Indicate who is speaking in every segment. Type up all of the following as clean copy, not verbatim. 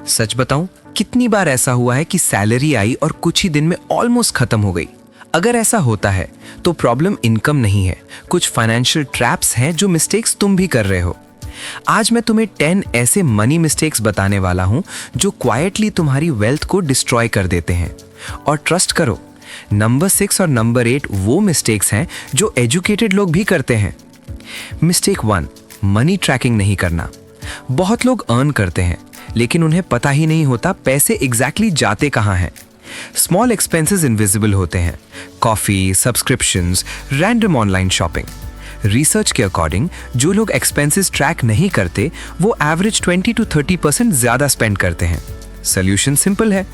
Speaker 1: सच बताऊं, कितनी बार ऐसा हुआ है कि सैलरी आई और कुछ ही दिन में ऑलमोस्ट खत्म हो गई। अगर ऐसा होता है तो प्रॉब्लम इनकम नहीं है, कुछ फाइनेंशियल ट्रैप्स हैं जो मिस्टेक्स तुम भी कर रहे हो। आज मैं तुम्हें 10 ऐसे मनी मिस्टेक्स बताने वाला हूं जो क्वाइटली तुम्हारी वेल्थ को डिस्ट्रॉय कर देते हैं। और ट्रस्ट करो, नंबर 6 और नंबर 8 वो मिस्टेक्स हैं जो एजुकेटेड लोग भी करते हैं। मिस्टेक 1, मनी ट्रैकिंग नहीं करना। बहुत लोग अर्न करते हैं लेकिन उन्हें पता ही नहीं होता पैसे एग्जैक्टली जाते कहाँ हैं। स्मॉल एक्सपेंसेस इनविजिबल होते हैं, coffee, subscriptions, random online shopping. Research के अकॉर्डिंग जो लोग एक्सपेंसेस ट्रैक नहीं करते वो एवरेज 20 to 30% ज्यादा स्पेंड करते हैं। सोल्यूशन सिंपल है,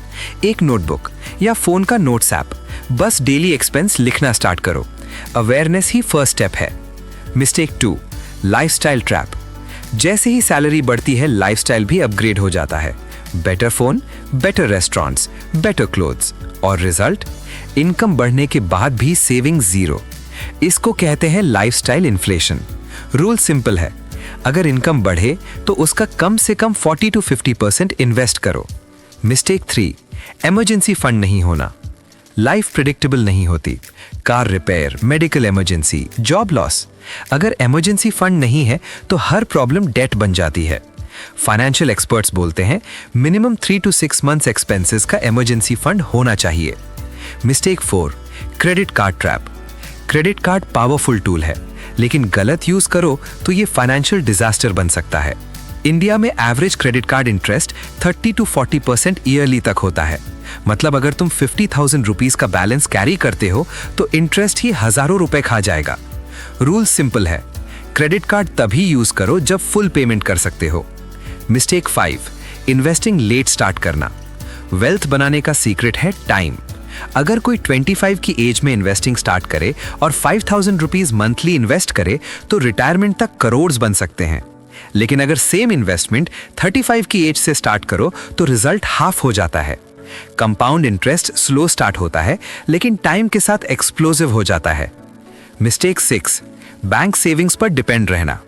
Speaker 1: एक नोटबुक या फोन का नोट्स ऐप, बस डेली एक्सपेंस लिखना स्टार्ट करो। अवेयरनेस ही फर्स्ट स्टेप है। Mistake 2, lifestyle trap. जैसे ही सैलरी बढ़ती है लाइफस्टाइल भी अपग्रेड हो जाता है। Better phone, better restaurants, better clothes और रिजल्ट, इनकम बढ़ने के बाद भी सेविंग जीरो। इसको कहते हैं लाइफस्टाइल इन्फ्लेशन। रूल सिंपल है, अगर इनकम बढ़े तो उसका कम से कम 40 to 50% इन्वेस्ट करो। मिस्टेक 3, इमरजेंसी फंड नहीं होना। लाइफ प्रिडिक्टेबल नहीं होती, car repair, medical emergency, job loss. अगर इमरजेंसी फंड नहीं है तो हर प्रॉब्लम डेट बन जाती है। फाइनेंशियल एक्सपर्ट्स बोलते हैं मिनिमम 3 to 6 मंथ्स एक्सपेंसेस का इमरजेंसी फंड होना चाहिए। Mistake 4, credit card trap. Credit card powerful tool है लेकिन गलत यूज करो तो ये फाइनेंशियल डिजास्टर बन सकता है। इंडिया में average credit card interest 30 to 40% yearly तक होता है। मतलब अगर तुम 50,000 रुपीज का बैलेंस कैरी करते हो तो इंटरेस्ट ही हजारों रुपए खा जाएगा। रूल सिंपल है, क्रेडिट कार्ड तभी यूज करो जब फुल पेमेंट कर सकते हो। मिस्टेक 5, इन्वेस्टिंग लेट स्टार्ट करना। वेल्थ बनाने का सीक्रेट है टाइम। अगर कोई 25 की एज में इन्वेस्टिंग स्टार्ट करे और 5,000 रुपीज मंथली इन्वेस्ट करे तो रिटायरमेंट तक करोड़ बन सकते हैं। लेकिन अगर सेम इन्वेस्टमेंट 35 की एज से स्टार्ट करो तो रिजल्ट हाफ हो जाता है। कंपाउंड इंटरेस्ट स्लो स्टार्ट होता है लेकिन टाइम के साथ एक्सप्लोसिव हो जाता है। मिस्टेक 6, बैंक सेविंग्स पर डिपेंड रहना।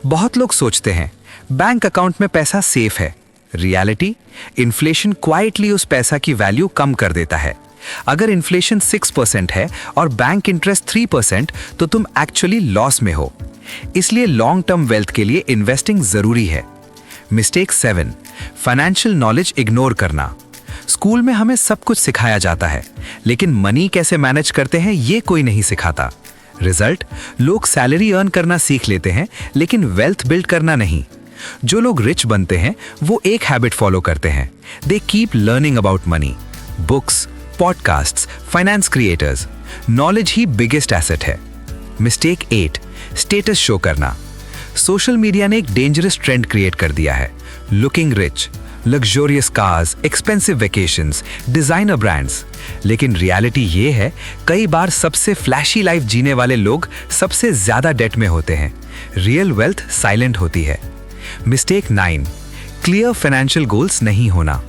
Speaker 1: बहुत लोग सोचते हैं बैंक अकाउंट में पैसा सेफ है। रियलिटी, इन्फ्लेशन क्वाइटली उस पैसा की वैल्यू कम कर देता है। अगर इन्फ्लेशन 6% है और बैंक इंटरेस्ट 3% तो तुम एक्चुअली लॉस में हो। इसलिए लॉन्ग टर्म वेल्थ के लिए इन्वेस्टिंग जरूरी है। मिस्टेक 7, फाइनेंशियल नॉलेज इग्नोर करना। स्कूल में हमें सब कुछ सिखाया जाता है लेकिन मनी कैसे मैनेज करते हैं ये कोई नहीं सिखाता। रिजल्ट, लोग सैलरी अर्न करना सीख लेते हैं लेकिन वेल्थ बिल्ड करना नहीं। जो लोग रिच बनते हैं वो एक हैबिट फॉलो करते हैं, they keep learning about money. Books, podcasts, finance creators, knowledge he biggest asset है। मिस्टेक 8, स्टेटस शो करना। सोशल मीडिया ने एक डेंजरस ट्रेंड क्रिएट कर दिया है। Looking rich, luxurious cars, expensive vacations, designer brands. लेकिन रियलिटी ये है, कई बार सबसे फ्लैशी लाइफ जीने वाले लोग सबसे ज्यादा डेट में होते हैं। रियल वेल्थ साइलेंट होती है। मिस्टेक 9, क्लियर फाइनेंशियल गोल्स नहीं होना।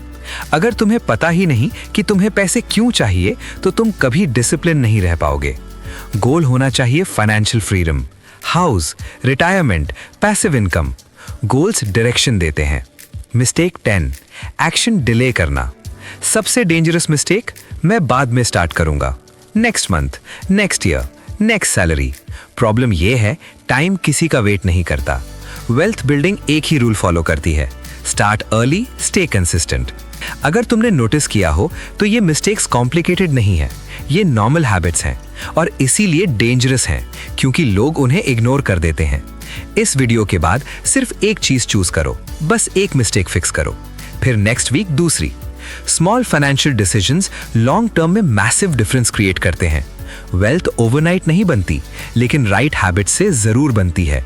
Speaker 1: अगर तुम्हें पता ही नहीं कि तुम्हें पैसे क्यों चाहिए तो तुम कभी डिसिप्लिन नहीं रह पाओगे। गोल होना चाहिए financial freedom, house, retirement, passive income. Goals direction देते हैं। मिस्टेक 10, एक्शन डिले करना। सबसे डेंजरस मिस्टेक, मैं बाद में स्टार्ट करूंगा, next month, next year, next salary. Problem यह है, टाइम किसी का वेट नहीं करता। वेल्थ बिल्डिंग एक ही रूल फॉलो करती है, स्टार्ट अर्ली, स्टे कंसिस्टेंट। अगर तुमने नोटिस किया हो तो ये मिस्टेक्स कॉम्प्लिकेटेड नहीं है, ये नॉर्मल हैबिट्स हैं और इसीलिए डेंजरस हैं क्योंकि लोग उन्हें इग्नोर कर देते हैं। इस वीडियो के बाद सिर्फ एक चीज चूज करो, बस एक मिस्टेक फिक्स करो, फिर नेक्स्ट वीक दूसरी। Small financial decisions long term में मैसिव डिफरेंस क्रिएट करते हैं। वेल्थ ओवरनाइट नहीं बनती लेकिन राइट हैबिट से जरूर बनती है।